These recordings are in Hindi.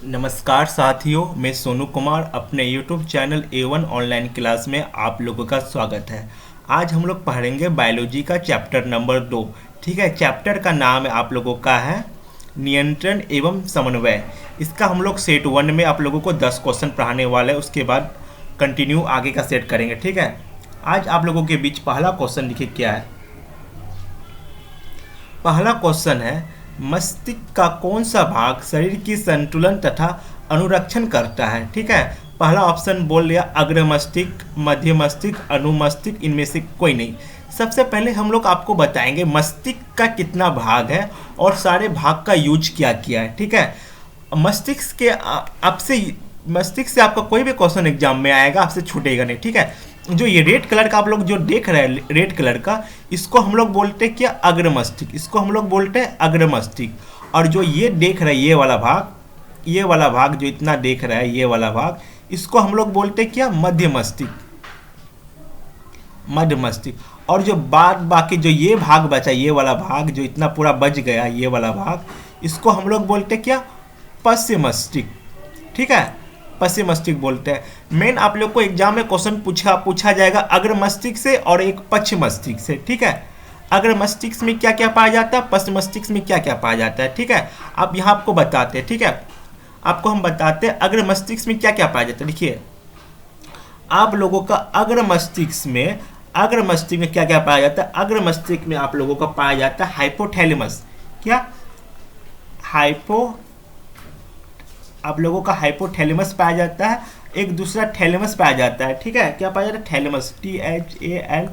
नमस्कार साथियों, मैं सोनू कुमार अपने YouTube channel A1 online class में आप लोगों का स्वागत है। आज हम लोग पढ़ेंगे बायोलॉजी का चैप्टर नंबर 2। ठीक है, चैप्टर का नाम आप लोगों का है नियंत्रण एवं समन्वय। इसका हम लोग सेट 1 में आप लोगों को 10 क्वेश्चन पढ़ाने वाले हैं, उसके बाद कंटिन्यू आगे का सेट करेंगे। ठीक है, आज आप लोगों के बीच पहला क्वेश्चन देखिए क्या है। पहला क्वेश्चन है, मस्तिष्क का कौन सा भाग शरीर की संतुलन तथा अनुरक्षण करता है। ठीक है, पहला ऑप्शन बोल लिया अग्र मस्तिष्क, मध्य मस्तिष्क, अनुमस्तिष्क, इनमें से कोई नहीं। सबसे पहले हम लोग आपको बताएंगे मस्तिष्क का कितना भाग है और सारे भाग का यूज क्या किया है। ठीक है, मस्तिष्क के आपसे मस्तिष्क से आपका कोई भी क्वेश्चन एग्जाम में आएगा, आपसे छूटेगा नहीं। ठीक है, जो ये रेड कलर का आप लोग जो देख रहे हैं रेड कलर का, इसको हम लोग बोलते हैं क्या, अग्र मस्तिष्क। इसको हम लोग बोलते हैं अग्र मस्तिष्क। और जो ये देख रहे हैं ये वाला भाग जो इतना देख रहा है, ये वाला भाग, इसको हम लोग बोलते हैं क्या, मध्य मस्तिष्क। और जो बाकी जो ये भाग बचा, ये वाला भाग जो इतना पूरा बच गया, ये वाला भाग, इसको हम लोग बोलते हैं क्या, पश्चिम मस्तिष्क। ठीक है, पश्चिम मस्तिष्क बोलते हैं। मेन आप लोग को एग्जाम में क्वेश्चन पूछा जाएगा अग्र मस्तिष्क से और एक पश्चिम मस्तिष्क से। ठीक है, अग्र मस्तिष्क में क्या क्या पाया जाता है, पश्चिम मस्तिष्क में क्या क्या पाया जाता है। ठीक है, अब यहाँ आपको बताते हैं। ठीक है, आपको हम बताते हैं अग्र मस्तिष्क में क्या क्या पाया जाता है। देखिए, आप लोगों का अग्र मस्तिष्क में क्या क्या पाया जाता है। अग्र मस्तिष्क में आप लोगों का पाया जाता है हाइपोथैलेमस। क्या, आप लोगों का हाइपोथैलेमस पाया जाता है, एक दूसरा थैलेमस पाया जाता है। ठीक है, क्या पाया जाता है, थैलेमस, THAL।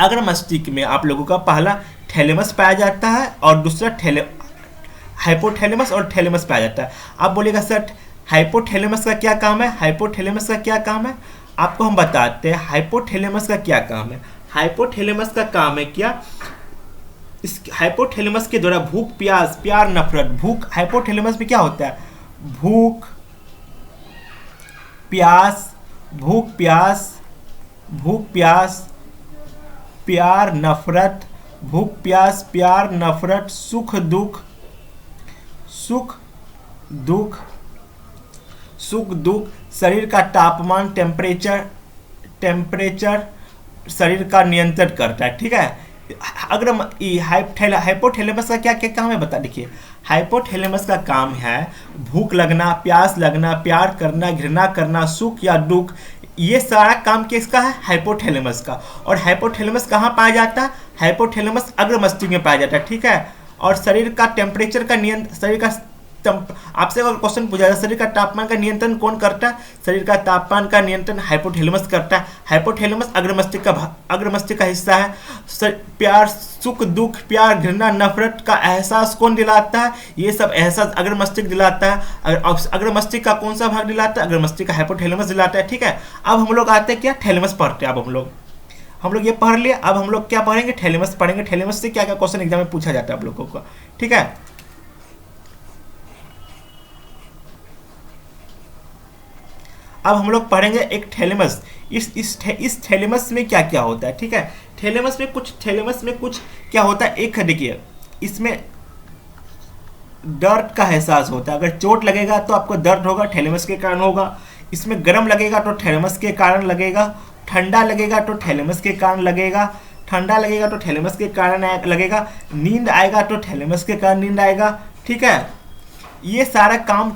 अग्र मस्तिष्क में आप लोगों का पहला थैलेमस पाया जाता है और दूसरा हाइपोथैलेमस और थैलेमस पाया जाता है। आप बोलिएगा सर हाइपोथैलेमस का क्या काम है, हाइपोथैलेमस का क्या काम है, आपको हम बताते हैं हाइपोथैलेमस का क्या काम है। हाइपोथैलेमस का काम है क्या, इस हाइपोथैलेमस के द्वारा भूख, प्यास, प्यार, नफरत। भूख, हाइपोथैलेमस में क्या होता है, भूख प्यास, प्यार, नफरत, सुख दुख, शरीर का तापमान, टेम्परेचर शरीर का नियंत्रण करता है। ठीक है, अगर हाइपोथैलेमस का क्या क्या काम है बता। देखिए, हाइपोथैलेमस का काम है भूख लगना, प्यास लगना, प्यार करना, घृणा करना, सुख या दुख, ये सारा काम किसका है, हाइपोथैलेमस का। और हाइपोथैलेमस कहाँ पाया जाता है, हाइपोथैलेमस अग्र मस्तिष्क में पाया जाता है। ठीक है, और शरीर का टेम्परेचर का नियंत्रण, आपसे अगर क्वेश्चन पूछा जाए शरीर का तापमान का नियंत्रण कौन करता है, शरीर का तापमान का नियंत्रण हाइपोथैलेमस करता है। हाइपोथैलेमस अग्र मस्तिष्क का हिस्सा है। प्यार, सुख दुख, प्यार, घृणा, नफरत का एहसास कौन दिलाता है, ये सब एहसास अग्र मस्तिष्क दिलाता है। अग्र मस्तिष्क का कौन सा भाग दिलाता है, अग्र मस्तिष्क का हाइपोथैलेमस दिलाता है। ठीक है, अब हम लोग आते हैं क्या, थैलेमस पढ़ते हैं। अब हम लोग ये पढ़ लिए, अब हम लोग क्या पढ़ेंगे, थैलेमस पढ़ेंगे। थैलेमस से क्या क्या क्वेश्चन एग्जाम में पूछा जाता है आप लोगों को। ठीक है, अब हम लोग पढ़ेंगे एक थैलेमस। इस थैलेमस में क्या क्या होता है। ठीक है, थैलेमस में कुछ क्या होता है, एक देखिए, इसमें दर्द का एहसास होता है। अगर चोट लगेगा तो आपको दर्द होगा, थैलेमस के कारण होगा। इसमें गर्म लगेगा तो थैलेमस के कारण लगेगा, ठंडा लगेगा तो थैलेमस के कारण लगेगा, लगेगा, नींद आएगा तो थैलेमस के कारण नींद आएगा। ठीक है, ये सारा काम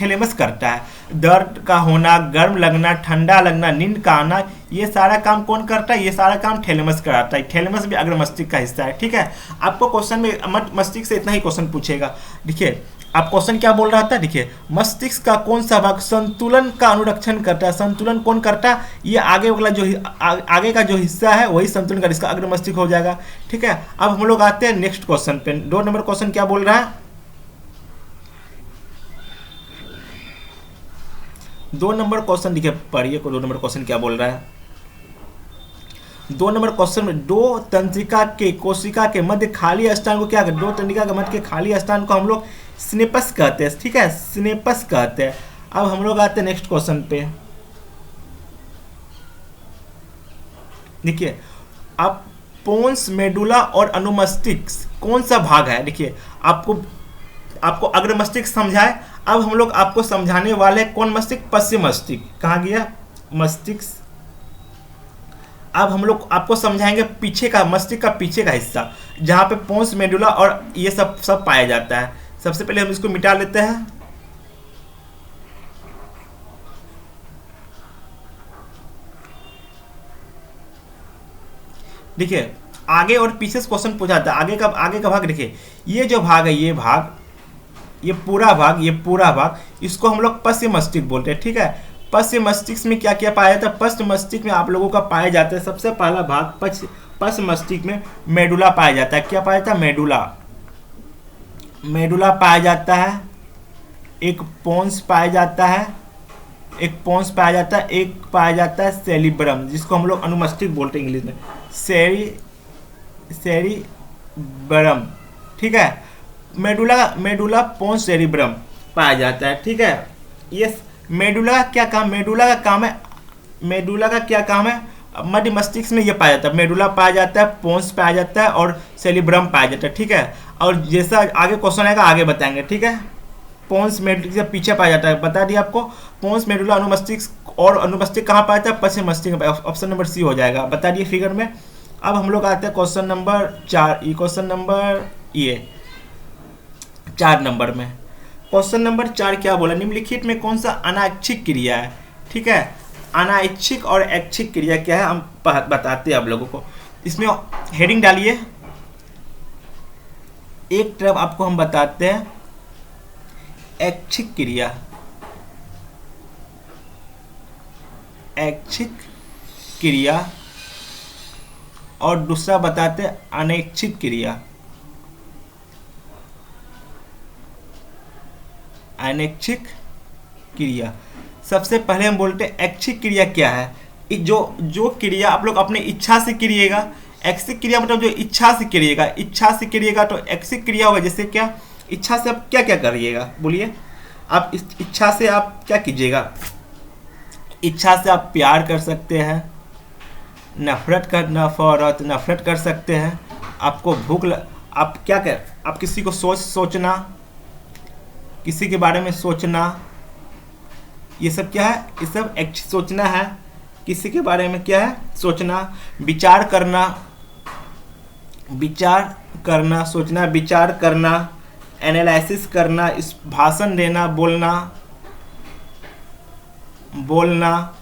थैलेमस करता है। दर्द का होना, गर्म लगना, ठंडा लगना, नींद का आना, ये सारा काम कौन करता है, ये सारा काम थैलेमस कराता है। थैलेमस भी अग्र मस्तिष्क का हिस्सा है। ठीक है, आपको क्वेश्चन में मस्तिष्क से इतना ही क्वेश्चन पूछेगा। देखिए, आप क्वेश्चन क्या बोल रहा था, देखिए, मस्तिष्क का कौन सा भाग संतुलन का अनुरक्षण करता है। संतुलन कौन करता है, ये आगे वाला जो आगे का जो हिस्सा है वही संतुलन का, इसका अग्र मस्तिष्क हो जाएगा। ठीक है, अब हम लोग आते हैं नेक्स्ट क्वेश्चन पे। 2 नंबर क्वेश्चन क्या बोल रहा है, 2 नंबर क्वेश्चन देखिए, पढ़िए को 2 नंबर क्वेश्चन क्या बोल रहा है। 2 नंबर क्वेश्चन में दो तंत्रिका के कोशिका के मध्य खाली स्थान को क्या, दो तंत्रिका के मध्य के खाली स्थान को हम लोग सिनेपस कहते हैं। ठीक है, सिनेपस कहते हैं। अब हम लोग आते हैं नेक्स्ट क्वेश्चन पे। देखिए, आप पोन्स, मेडुला और अनुमस्तिष्क कौन सा भाग है। देखिए, आपको आपको अग्र मस्तिष्क समझाए। अब हम लोग आपको समझाने वाले कौन मस्तिष्क? पश्चिम मस्तिष्क। कहाँ गया मस्तिष्क? अब हम लोग आपको समझाएंगे पीछे का मस्तिष्क का पीछे का हिस्सा, जहाँ पे पोन्स मेडुला और ये सब पाया जाता है। सबसे पहले हम इसको मिटा लेते हैं। देखिए आगे और पीछे से क्वेश्चन पूछा था। आगे का भाग देखिए, ये जो भाग है, ये पूरा भाग, इसको हम लोग पश्चिम मस्तिष्क बोलते हैं। ठीक है, पश्चिम मस्तिष्क में क्या क्या पाया जाता है? पश्चिम मस्तिष्क में आप लोगों का पाया जाता है सबसे पहला भाग पश्चिम मस्तिष्क में मेडुला पाया जाता है। क्या पाया जाता है? मेडुला पाया जाता है। एक पोन्स पाया जाता है, एक पाया जाता है सेरिब्रम, जिसको हम लोग अनुमस्तिष्क बोलते हैं इंग्लिश में, सेरिब्रम। ठीक है, मेडुला पोन्स सेरिब्रम पाया जाता है। ठीक है, ये मेडुला का क्या काम? मेडुला का क्या काम है? मध्य मस्तिष्क में ये पाया जाता है। मेडुला पाया जाता है, पोन्स पाया जाता है और सेरिब्रम पाया जाता है। ठीक है, और जैसा आगे क्वेश्चन आएगा आगे बताएंगे। ठीक है, पोन्स मेडुला से पीछे पाया जाता है, बता दिया आपको। पोन्स मेडुला अनुमस्तिष्क, और अनुमस्तिष्क कहाँ पाया जाता है? पश्चिम मस्तिष्क में। ऑप्शन नंबर सी हो जाएगा, बता दिए फिगर में। अब हम लोग आते हैं क्वेश्चन नंबर 4 नंबर में। क्वेश्चन नंबर 4 क्या बोला? निम्नलिखित में कौन सा अनैच्छिक क्रिया है? ठीक है, अनैच्छिक और ऐच्छिक क्रिया क्या है हम बताते हैं आप लोगों को। इसमें हेडिंग डालिए, एक तरफ आपको हम बताते हैं ऐच्छिक क्रिया और दूसरा बताते हैं अनैच्छिक क्रिया। अनैच्छिक क्रिया सबसे पहले हम बोलते हैं ऐच्छिक क्रिया क्या है? जो क्रिया आप लोग अपने इच्छा से करिएगा। ऐच्छिक क्रिया मतलब जो इच्छा से करिएगा तो ऐच्छिक क्रिया होगा। जैसे क्या? इच्छा से आप क्या क्या करिएगा? बोलिए, आप इस इच्छा से आप क्या कीजिएगा? इच्छा से आप प्यार कर सकते हैं, नफरत कर सकते हैं। आपको आप क्या कर, आप किसी को सोचना, किसी के बारे में सोचना, ये सब क्या है? ये सब सोचना है। किसी के बारे में क्या है? सोचना। विचार करना, एनालिसिस करना, इस भाषण देना, बोलना।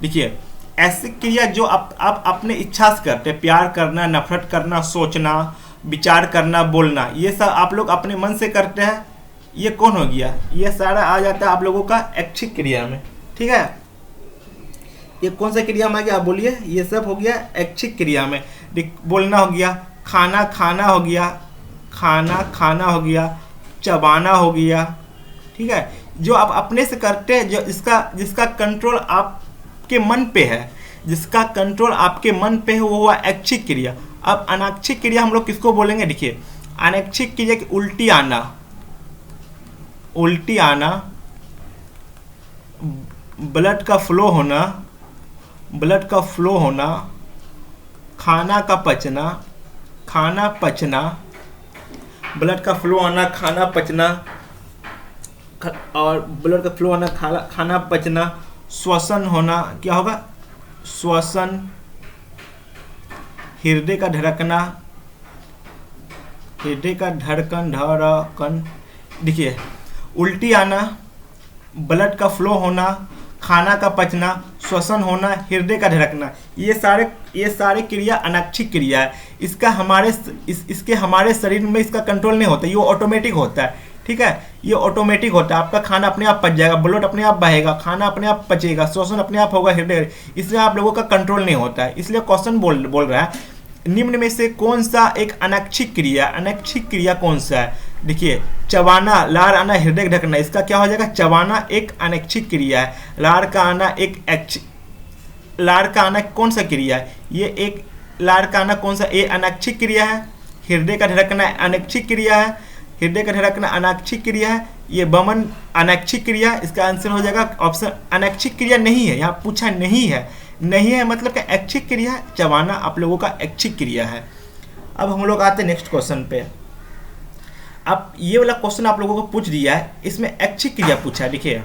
देखिए ऐसी क्रिया जो आप अपने इच्छा से करते हैं, प्यार करना, नफरत करना, सोचना, विचार करना, बोलना, ये सब आप लोग अपने मन से करते हैं। ये कौन हो गया? ये सारा आ जाता है आप लोगों का ऐच्छिक क्रिया में। ठीक है, ये कौन सा क्रिया में आ गया? आप बोलिए, ये सब हो गया ऐच्छिक क्रिया में। बोलना हो गया, खाना हो गया, चबाना हो गया। ठीक है, जो आप अपने से करते हैं, जो जिसका कंट्रोल आपके मन पे है, वो हुआ ऐच्छिक क्रिया। अब अनैच्छिक क्रिया हम लोग किसको बोलेंगे? देखिए, अनैच्छिक क्रिया की उल्टी आना, ब्लड का फ्लो होना, खाना पचना, ब्लड का फ्लो आना, खाना पचना, और ब्लड का फ्लो आना, खाना पचना, श्वसन होना। क्या होगा? श्वसन, हृदय का धड़कन। देखिए, उल्टी आना, ब्लड का फ्लो होना, खाना का पचना, श्वसन होना, हृदय का धड़कना, ये सारे क्रिया अनैच्छिक क्रिया है। इसके हमारे शरीर में इसका कंट्रोल नहीं होता, ये ऑटोमेटिक होता है। ठीक है, ये ऑटोमेटिक होता है। आपका खाना अपने आप पच जाएगा, ब्लड अपने आप बहेगा, खाना अपने आप पचेगा, श्वसन अपने आप होगा, हृदय, इसलिए आप लोगों का कंट्रोल नहीं होता है। इसलिए क्वेश्चन बोल रहा है, निम्न में से कौन सा एक अनैच्छिक क्रिया कौन सा है? देखिए, चबाना, लार आना, हृदय ढकना, इसका क्या हो जाएगा? चबाना एक अनैच्छिक क्रिया है। लार का आना कौन सा क्रिया है? ये एक लार का आना कौन सा? ये अनैच्छिक क्रिया है। हृदय का धड़कना अनैच्छिक क्रिया है। ये बमन अनैच्छिक क्रिया, इसका आंसर हो जाएगा ऑप्शन अनैच्छिक क्रिया नहीं है। यहाँ पूछा नहीं है मतलब कि ऐच्छिक क्रिया है। चबाना आप लोगों का ऐच्छिक क्रिया है। अब हम लोग आते हैं नेक्स्ट क्वेश्चन पे। अब ये वाला क्वेश्चन आप लोगों को पूछ दिया है, इसमें ऐच्छिक क्रिया पूछा है। देखिए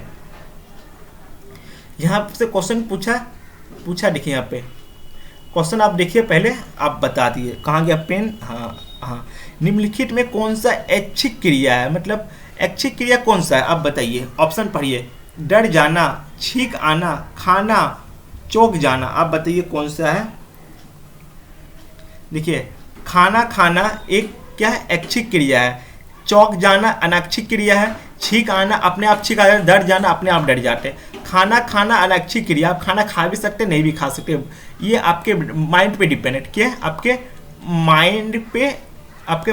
यहाँ से क्वेश्चन पूछा देखिए यहाँ पे क्वेश्चन आप देखिए, पहले आप बता दिए। कहाँ गया पेन? हाँ हाँ, निम्नलिखित में कौन सा ऐच्छिक क्रिया है, मतलब ऐच्छिक क्रिया कौन सा है आप बताइए। ऑप्शन पढ़िए, डर जाना, छींक आना, खाना, चौंक जाना। आप बताइए कौन सा है। देखिए खाना खाना एक क्या है, ऐच्छिक क्रिया है। चौंक जाना अनैच्छिक क्रिया है। छींक आना अपने आप छींक आ जाता, डर जाना अपने आप डर जाते। खाना खाना अनैच्छिक क्रिया, आप खाना खा भी सकते नहीं भी खा सकते, ये आपके माइंड पे डिपेंडेंट क्या है, आपके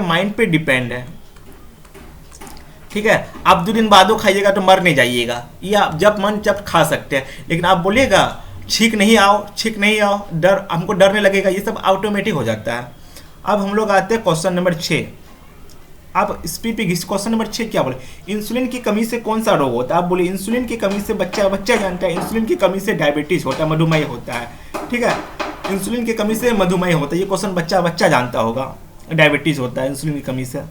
माइंड पे डिपेंड है। ठीक है, आप 2 दिन बाद खाइएगा तो मर नहीं जाइएगा, ये आप जब मन जब खा सकते हैं। लेकिन आप बोलिएगा छींक नहीं आओ, डर हमको डरने लगेगा, ये सब ऑटोमेटिक हो जाता है। अब हम लोग आते हैं क्वेश्चन नंबर 6। अब स्पीड पे क्वेश्चन नंबर 6 क्या बोले, इंसुलिन की कमी से कौन सा रोग होता है। आप बोले इंसुलिन की कमी से बच्चा जानता है, इंसुलिन की कमी से डायबिटीज होता है, मधुमेह होता है। ठीक है, इंसुलिन की कमी से मधुमेह होता है, ये क्वेश्चन बच्चा जानता होगा। डायबिटीज होता है इंसुलिन की कमी से।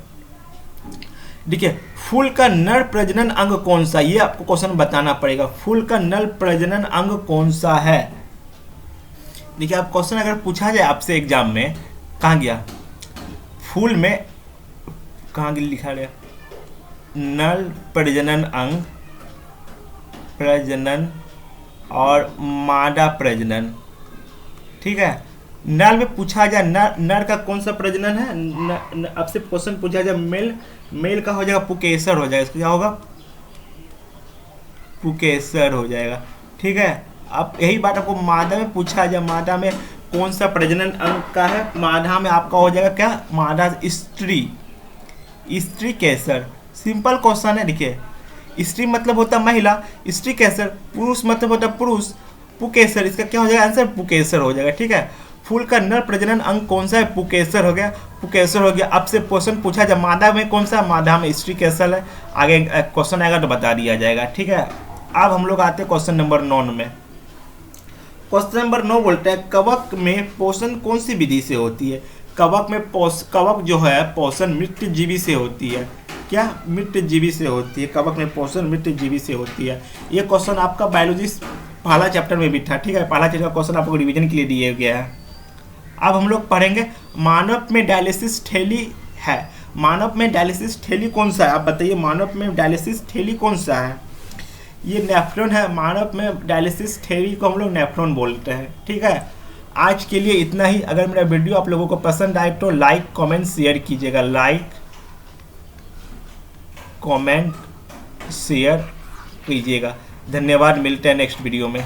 देखिए फूल का नर प्रजनन अंग कौन सा, ये आपको क्वेश्चन बताना पड़ेगा। फूल का नर प्रजनन अंग कौन सा है। देखिए आप क्वेश्चन अगर पूछा जाए आपसे एग्जाम में, कहाँ गया फूल में, कहाँ लिखा गया नर प्रजनन अंग, प्रजनन और मादा प्रजनन। ठीक है, नर में पूछा जाए नर का कौन सा प्रजनन है, आपसे क्वेश्चन पूछा जाए मेल का हो जाएगा पुकेसर हो जाएगा, इसका क्या होगा पुकेसर हो जाएगा। ठीक है, अब यही बात आपको मादा में पूछा जाए, मादा में कौन सा प्रजनन अंग का है, मादा में आपका हो जाएगा क्या, मादा स्त्री केसर। सिंपल क्वेश्चन है। देखिए स्त्री मतलब होता महिला, स्त्री केसर, पुरुष मतलब होता पुरुष, पुकेसर, इसका क्या हो जाएगा आंसर पुकेसर हो जाएगा। ठीक है, फूल का नर प्रजनन अंग कौन सा है, पुकेसर हो गया, पुकेसर हो गया। आपसे क्वेश्चन पूछा जाए मादा में कौन सा, मादा में स्त्री केसर है, आगे क्वेश्चन आएगा तो बता दिया जाएगा। ठीक है, अब हम लोग आते हैं क्वेश्चन नंबर 9 में। क्वेश्चन नंबर 9 बोलते हैं कवक में पोषण कौन सी विधि से होती है। कवक जो है पोषण मृत जीवी से होती है। क्या, मृत जीवी से होती है। कवक में पोषण मृत जीवी से होती है। ये क्वेश्चन आपका बायोलॉजी पहला चैप्टर में भी था। ठीक है, पहला चैप्टर का क्वेश्चन आपको रिवीजन के लिए दिया गया है। अब हम लोग पढ़ेंगे मानव में डायलिसिस थैली है। मानव में डायलिसिस थैली कौन सा है, आप बताइए मानव में डायलिसिस थैली कौन सा है। ये नेफ्रॉन है। मानव में डायलिसिस थैली को हम लोग नेफ्रॉन बोलते हैं। ठीक है, आज के लिए इतना ही। अगर मेरा वीडियो आप लोगों को पसंद आए तो लाइक कमेंट शेयर कीजिएगा, लाइक कमेंट शेयर कीजिएगा। धन्यवाद, मिलते हैं नेक्स्ट वीडियो में।